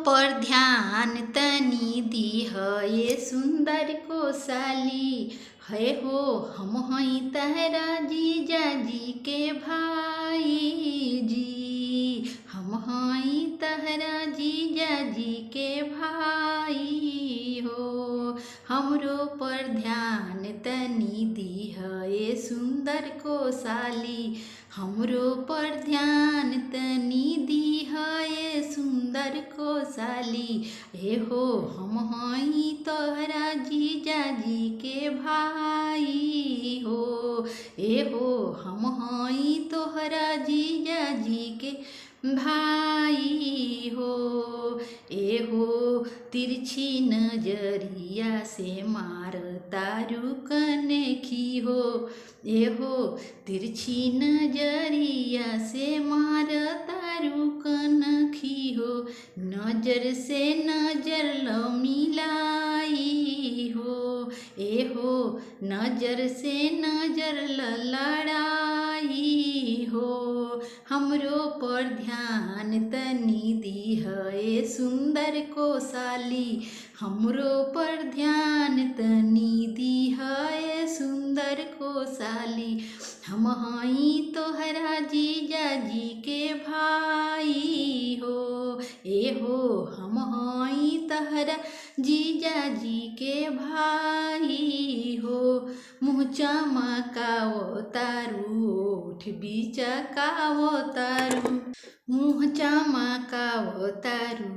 पर ध्यान तनी दीह ये सुंदर कोसाली है हो। हम हई तहरा जीजा जी के भाई जी, हम हई तहरा जीजा जी के भाई हो। हमरो पर ध्यान तनी दीह ये सुंदर कोसाली, हमरो पर ध्यान तनी दीह ये सुंदर कोसाली। हे हो हम हई तोहरा जीजा जी के भाई हो। ए हो हम हई तोहरा जीजा जी के भाई हो। ए हो तिरछी नजरिया से मार तारू कनखी हो। ए हो तिरछी नजरिया से मार तारू कनखी हो। नजर से नजर लो मिलाई हो। ए हो नजर से नजर लड़ाई हो। हमरो पर ध्यान तनी दीह ए सुंदर कोसाली, हमरो पर ध्यान तनी दीह ए सुंदर कोसाली। हम हई तोहरा जीजा जी के भाई हो। ए हो हम हई तोहरा जीजा जी के भाई हो। मुँह चमकावो तारू ओठ बिचकावो तारू, मुँह चमकावो तारू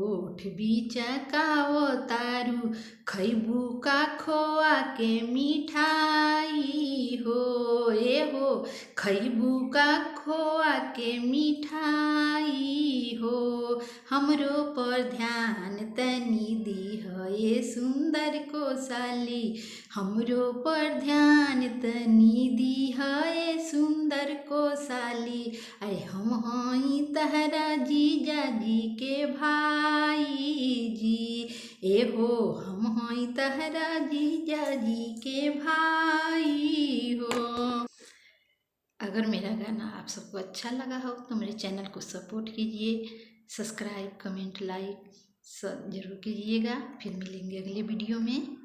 ओठ बिचकावो तारू। खैबू का खोआ के मिठाई हो। ए हो खैबू का खोआ के मिठाई हो। हमरो पर ध्यान तनी दीह ये सुंदर कोसाली, हमरो पर ध्यान तनी दीह ये सुंदर कोसाली। अरे हम हई तहरा जीजा जी के भाई जी। ए हो हम हई तहरा जीजा जी के भाई हो। अगर मेरा गाना आप सबको अच्छा लगा हो तो मेरे चैनल को सपोर्ट कीजिए, सब्सक्राइब कमेंट लाइक सब जरूर कीजिएगा। फिर मिलेंगे अगले वीडियो में।